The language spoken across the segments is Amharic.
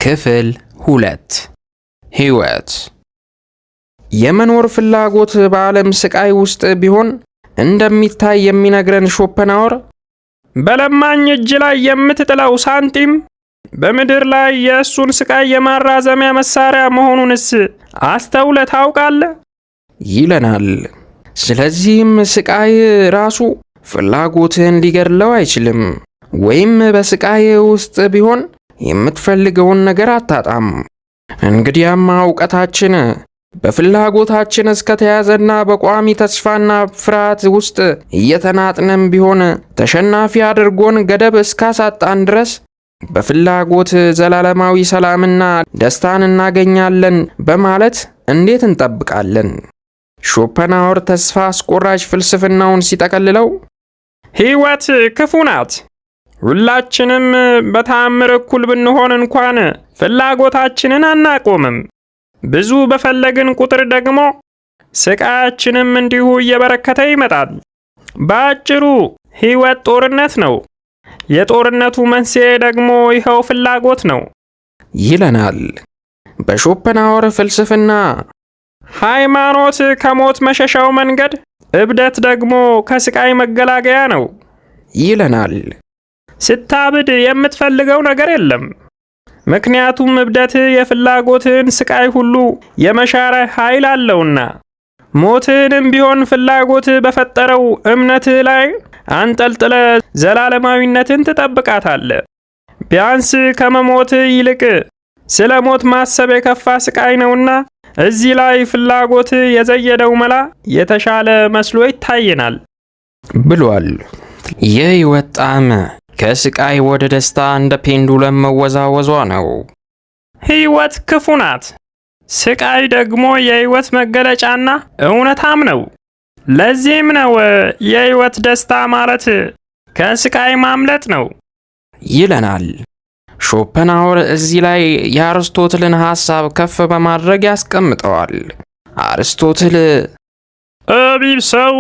ክፍል 2 ሕይወት የመኖር ፍላጎት በዓለም ስቃይ ውስጥ ቢሆን እንደሚታይ የሚነግረን ሾፐንሃወር በለማኝ እጅ ላይ የምትጥለው ሳንቲም በምድር ላይ የእሱን ስቃይ የማራዘሚያ መሳሪያ መሆኑንስ አስተውለህ ታውቃለህ? ይለናል። ስለዚህም ስቃይ ራሱ ፍላጎትህን ሊገድለው አይችልም። ወይም በስቃይ ውስጥ ቢሆን የምትፈልገውን ነገር አታጣም። እንግዲያማ ዕውቀታችን በፍላጎታችን እስከተያዘና በቋሚ ተስፋና ፍርሃት ውስጥ እየተናጥንም ቢሆን ተሸናፊ አድርጎን ገደብ እስካሳጣን ድረስ በፍላጎት ዘላለማዊ ሰላምና ደስታን እናገኛለን በማለት እንዴት እንጠብቃለን? ሾፐንሃወር ተስፋ አስቆራጭ ፍልስፍናውን ሲጠቀልለው ሕይወት ክፉ ናት። ሁላችንም በተአምር እኩል ብንሆን እንኳን ፍላጎታችንን አናቆምም። ብዙ በፈለግን ቁጥር ደግሞ ስቃያችንም እንዲሁ እየበረከተ ይመጣል። በአጭሩ ሕይወት ጦርነት ነው። የጦርነቱ መንስኤ ደግሞ ይኸው ፍላጎት ነው ይለናል። በሾፐንሃወር ፍልስፍና ሃይማኖት ከሞት መሸሻው መንገድ፣ እብደት ደግሞ ከስቃይ መገላገያ ነው ይለናል። ስታብድ የምትፈልገው ነገር የለም። ምክንያቱም እብደት የፍላጎትን ስቃይ ሁሉ የመሻረ ኃይል አለውና። ሞትንም ቢሆን ፍላጎት በፈጠረው እምነት ላይ አንጠልጥለ ዘላለማዊነትን ትጠብቃታለህ። ቢያንስ ከመሞት ይልቅ ስለ ሞት ማሰብ የከፋ ስቃይ ነውና እዚህ ላይ ፍላጎት የዘየደው መላ የተሻለ መስሎ ይታየናል ብሏል። የሕይወት ጣዕም ከስቃይ ወደ ደስታ እንደ ፔንዱለም መወዛወዟ ነው። ሕይወት ክፉ ናት። ስቃይ ደግሞ የሕይወት መገለጫና እውነታም ነው። ለዚህም ነው የሕይወት ደስታ ማለት ከስቃይ ማምለጥ ነው ይለናል። ሾፐንሃወር እዚህ ላይ የአርስቶትልን ሐሳብ ከፍ በማድረግ ያስቀምጠዋል። አርስቶትል ጠቢብ ሰው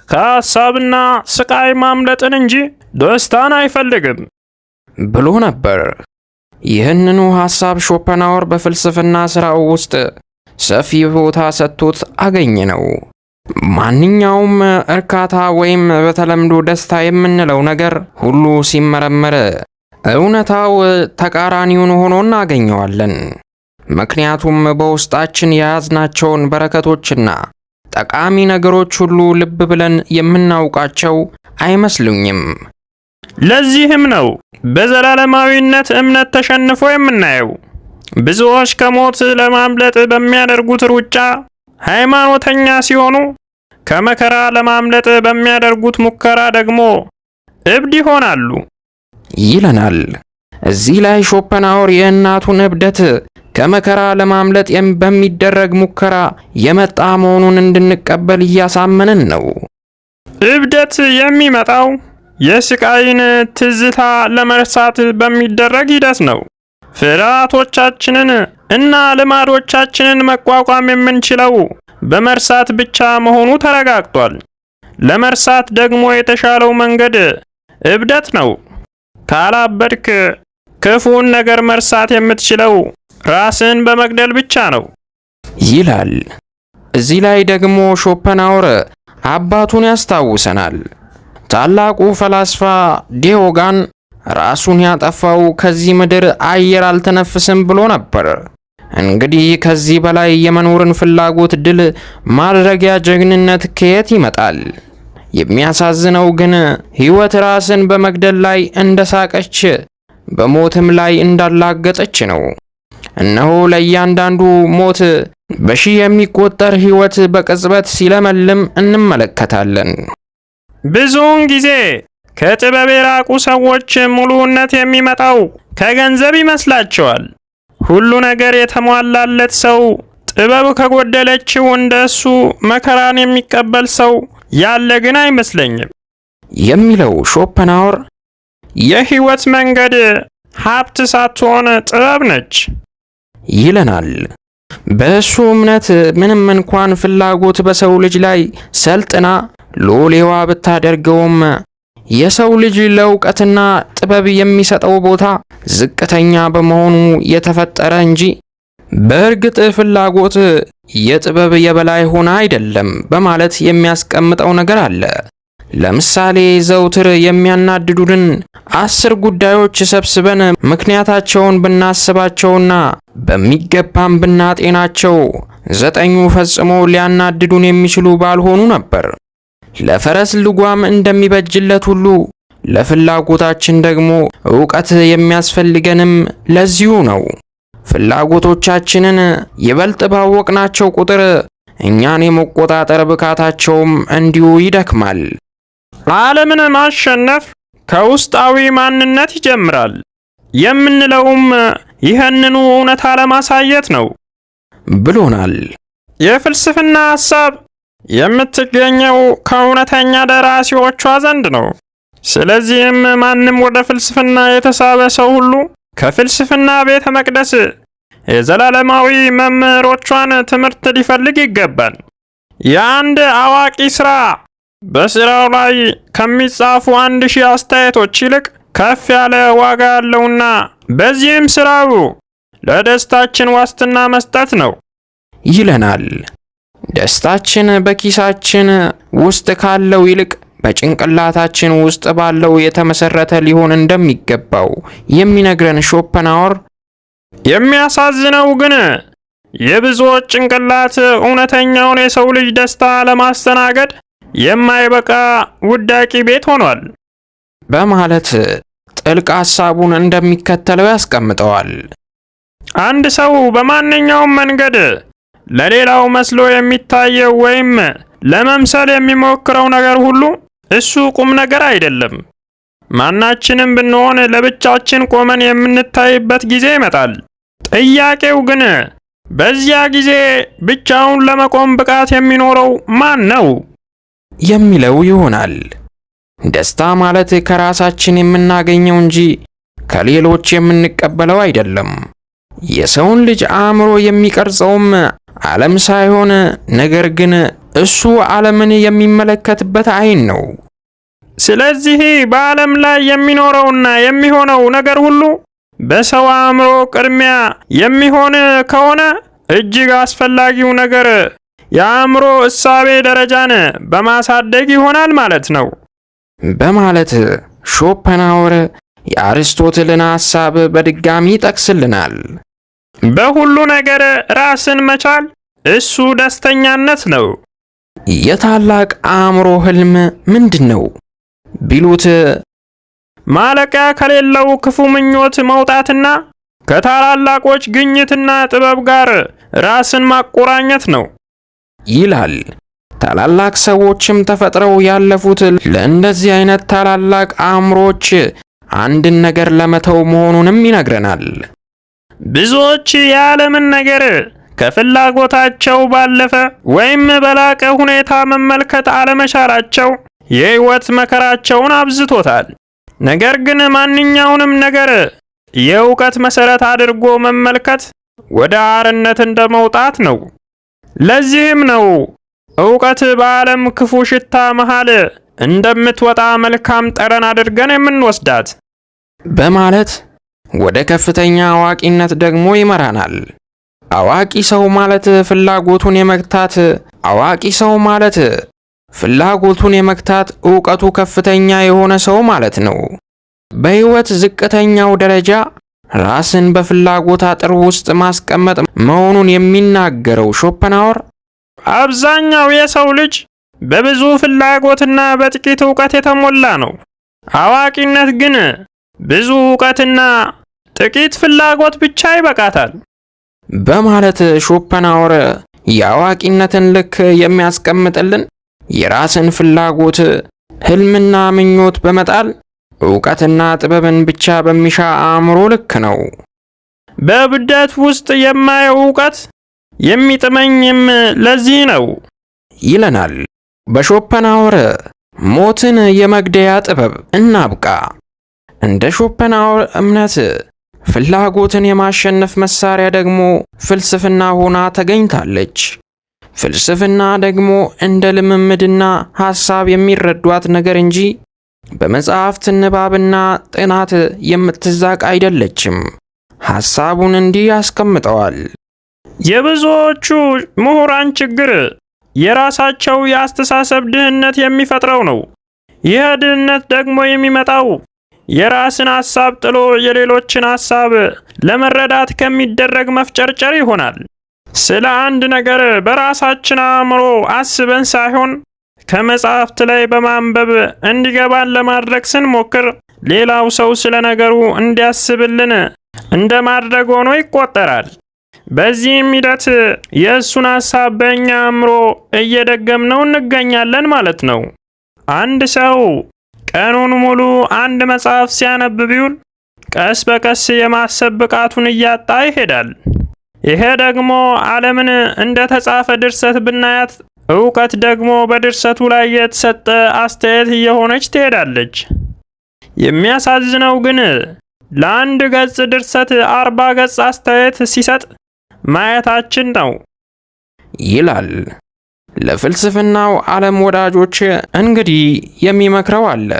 ከሐሳብና ስቃይ ማምለጥን እንጂ ደስታን አይፈልግም ብሎ ነበር። ይህንኑ ሐሳብ ሾፐንሃወር በፍልስፍና ሥራው ውስጥ ሰፊ ቦታ ሰጥቶት አገኘ ነው። ማንኛውም እርካታ ወይም በተለምዶ ደስታ የምንለው ነገር ሁሉ ሲመረመር እውነታው ተቃራኒውን ሆኖ እናገኘዋለን። ምክንያቱም በውስጣችን የያዝናቸውን በረከቶችና ጠቃሚ ነገሮች ሁሉ ልብ ብለን የምናውቃቸው አይመስሉኝም። ለዚህም ነው በዘላለማዊነት እምነት ተሸንፎ የምናየው። ብዙዎች ከሞት ለማምለጥ በሚያደርጉት ሩጫ ሃይማኖተኛ ሲሆኑ፣ ከመከራ ለማምለጥ በሚያደርጉት ሙከራ ደግሞ እብድ ይሆናሉ ይለናል። እዚህ ላይ ሾፐንሃወር የእናቱን እብደት ከመከራ ለማምለጥ በሚደረግ ሙከራ የመጣ መሆኑን እንድንቀበል እያሳመንን ነው። እብደት የሚመጣው የስቃይን ትዝታ ለመርሳት በሚደረግ ሂደት ነው። ፍርሃቶቻችንን እና ልማዶቻችንን መቋቋም የምንችለው በመርሳት ብቻ መሆኑ ተረጋግጧል። ለመርሳት ደግሞ የተሻለው መንገድ እብደት ነው። ካላበድክ ክፉን ነገር መርሳት የምትችለው ራስን በመግደል ብቻ ነው ይላል። እዚህ ላይ ደግሞ ሾፐንሃወር አባቱን ያስታውሰናል። ታላቁ ፈላስፋ ዲዮጋን ራሱን ያጠፋው ከዚህ ምድር አየር አልተነፍስም ብሎ ነበር። እንግዲህ ከዚህ በላይ የመኖርን ፍላጎት ድል ማድረጊያ ጀግንነት ከየት ይመጣል? የሚያሳዝነው ግን ሕይወት ራስን በመግደል ላይ እንደሳቀች በሞትም ላይ እንዳላገጠች ነው። እነሆ ለእያንዳንዱ ሞት በሺህ የሚቆጠር ሕይወት በቅጽበት ሲለመልም እንመለከታለን። ብዙውን ጊዜ ከጥበብ የራቁ ሰዎች ሙሉነት የሚመጣው ከገንዘብ ይመስላቸዋል። ሁሉ ነገር የተሟላለት ሰው ጥበብ ከጎደለችው እንደሱ መከራን የሚቀበል ሰው ያለ ግን አይመስለኝም የሚለው ሾፐንሃወር የሕይወት መንገድ ሀብት ሳትሆን ጥበብ ነች ይለናል። በእሱ እምነት ምንም እንኳን ፍላጎት በሰው ልጅ ላይ ሰልጥና ሎሌዋ ብታደርገውም የሰው ልጅ ለእውቀትና ጥበብ የሚሰጠው ቦታ ዝቅተኛ በመሆኑ የተፈጠረ እንጂ በእርግጥ ፍላጎት የጥበብ የበላይ ሆና አይደለም በማለት የሚያስቀምጠው ነገር አለ። ለምሳሌ ዘውትር የሚያናድዱንን 10 ጉዳዮች ሰብስበን ምክንያታቸውን ብናስባቸውና በሚገባም ብናጤናቸው 9ኙ ፈጽሞ ሊያናድዱን የሚችሉ ባልሆኑ ነበር። ለፈረስ ልጓም እንደሚበጅለት ሁሉ ለፍላጎታችን ደግሞ ዕውቀት የሚያስፈልገንም ለዚሁ ነው። ፍላጎቶቻችንን ይበልጥ ባወቅናቸው ቁጥር እኛን የመቆጣጠር ብቃታቸውም እንዲሁ ይደክማል። ዓለምን ማሸነፍ ከውስጣዊ ማንነት ይጀምራል የምንለውም ይህንኑ እውነታ ለማሳየት ነው ብሎናል። የፍልስፍና ሐሳብ የምትገኘው ከእውነተኛ ደራሲዎቿ ዘንድ ነው። ስለዚህም ማንም ወደ ፍልስፍና የተሳበ ሰው ሁሉ ከፍልስፍና ቤተ መቅደስ የዘላለማዊ መምህሮቿን ትምህርት ሊፈልግ ይገባል። የአንድ አዋቂ ሥራ በሥራው ላይ ከሚጻፉ 1000 አስተያየቶች ይልቅ ከፍ ያለ ዋጋ ያለውና በዚህም ሥራው ለደስታችን ዋስትና መስጠት ነው ይለናል። ደስታችን በኪሳችን ውስጥ ካለው ይልቅ በጭንቅላታችን ውስጥ ባለው የተመሰረተ ሊሆን እንደሚገባው የሚነግረን ሾፐንሃወር፣ የሚያሳዝነው ግን የብዙዎች ጭንቅላት እውነተኛውን የሰው ልጅ ደስታ ለማስተናገድ የማይበቃ ውዳቂ ቤት ሆኗል በማለት ጥልቅ ሐሳቡን እንደሚከተለው ያስቀምጠዋል። አንድ ሰው በማንኛውም መንገድ ለሌላው መስሎ የሚታየው ወይም ለመምሰል የሚሞክረው ነገር ሁሉ እሱ ቁም ነገር አይደለም። ማናችንም ብንሆን ለብቻችን ቆመን የምንታይበት ጊዜ ይመጣል። ጥያቄው ግን በዚያ ጊዜ ብቻውን ለመቆም ብቃት የሚኖረው ማን ነው የሚለው ይሆናል። ደስታ ማለት ከራሳችን የምናገኘው እንጂ ከሌሎች የምንቀበለው አይደለም። የሰውን ልጅ አእምሮ የሚቀርጸውም ዓለም ሳይሆን ነገር ግን እሱ ዓለምን የሚመለከትበት ዓይን ነው። ስለዚህ በዓለም ላይ የሚኖረውና የሚሆነው ነገር ሁሉ በሰው አእምሮ ቅድሚያ የሚሆን ከሆነ እጅግ አስፈላጊው ነገር የአእምሮ እሳቤ ደረጃን በማሳደግ ይሆናል ማለት ነው በማለት ሾፐንሃወር የአርስቶትልን ሐሳብ በድጋሚ ጠቅስልናል። በሁሉ ነገር ራስን መቻል እሱ ደስተኛነት ነው። የታላቅ አእምሮ ህልም ምንድነው ቢሉት ማለቂያ ከሌለው ክፉ ምኞት መውጣትና ከታላላቆች ግኝትና ጥበብ ጋር ራስን ማቆራኘት ነው ይላል። ታላላቅ ሰዎችም ተፈጥረው ያለፉት ለእንደዚህ አይነት ታላላቅ አእምሮች አንድን ነገር ለመተው መሆኑንም ይነግረናል። ብዙዎች የዓለምን ነገር ከፍላጎታቸው ባለፈ ወይም በላቀ ሁኔታ መመልከት አለመቻላቸው የሕይወት መከራቸውን አብዝቶታል። ነገር ግን ማንኛውንም ነገር የእውቀት መሰረት አድርጎ መመልከት ወደ አርነት እንደመውጣት ነው። ለዚህም ነው ዕውቀት በዓለም ክፉ ሽታ መሃል እንደምትወጣ መልካም ጠረን አድርገን የምንወስዳት በማለት ወደ ከፍተኛ አዋቂነት ደግሞ ይመራናል። አዋቂ ሰው ማለት ፍላጎቱን የመግታት ዕውቀቱ ከፍተኛ የሆነ ሰው ማለት ነው። በሕይወት ዝቅተኛው ደረጃ ራስን በፍላጎት አጥር ውስጥ ማስቀመጥ መሆኑን የሚናገረው ሾፐንሃወር አብዛኛው የሰው ልጅ በብዙ ፍላጎትና በጥቂት ዕውቀት የተሞላ ነው። አዋቂነት ግን ብዙ ዕውቀትና ጥቂት ፍላጎት ብቻ ይበቃታል በማለት ሾፐንሃወር የአዋቂነትን ልክ የሚያስቀምጥልን የራስን ፍላጎት ህልምና ምኞት በመጣል ዕውቀትና ጥበብን ብቻ በሚሻ አእምሮ ልክ ነው። በብደት ውስጥ የማየው ዕውቀት የሚጥመኝም ለዚህ ነው ይለናል። በሾፐንሃወር ሞትን የመግደያ ጥበብ እናብቃ። እንደ ሾፐንሃወር እምነት ፍላጎትን የማሸነፍ መሳሪያ ደግሞ ፍልስፍና ሆና ተገኝታለች። ፍልስፍና ደግሞ እንደ ልምምድና ሐሳብ የሚረዷት ነገር እንጂ በመጽሐፍት ንባብና ጥናት የምትዛቅ አይደለችም። ሐሳቡን እንዲህ ያስቀምጠዋል። የብዙዎቹ ምሁራን ችግር የራሳቸው የአስተሳሰብ ድህነት የሚፈጥረው ነው። ይህ ድህነት ደግሞ የሚመጣው የራስን ሐሳብ ጥሎ የሌሎችን ሐሳብ ለመረዳት ከሚደረግ መፍጨርጨር ይሆናል። ስለ አንድ ነገር በራሳችን አእምሮ አስበን ሳይሆን ከመጽሐፍት ላይ በማንበብ እንዲገባን ለማድረግ ስንሞክር ሌላው ሰው ስለ ነገሩ እንዲያስብልን እንደ ማድረግ ሆኖ ይቆጠራል። በዚህም ሂደት የእሱን ሐሳብ በእኛ አእምሮ እየደገምነው እንገኛለን ማለት ነው። አንድ ሰው ቀኑን ሙሉ አንድ መጽሐፍ ሲያነብ ቢውል ቀስ በቀስ የማሰብ ብቃቱን እያጣ ይሄዳል። ይሄ ደግሞ ዓለምን እንደ ተጻፈ ድርሰት ብናያት ዕውቀት ደግሞ በድርሰቱ ላይ የተሰጠ አስተያየት እየሆነች ትሄዳለች። የሚያሳዝነው ግን ለአንድ ገጽ ድርሰት 40 ገጽ አስተያየት ሲሰጥ ማየታችን ነው ይላል። ለፍልስፍናው ዓለም ወዳጆች እንግዲህ የሚመክረው አለ።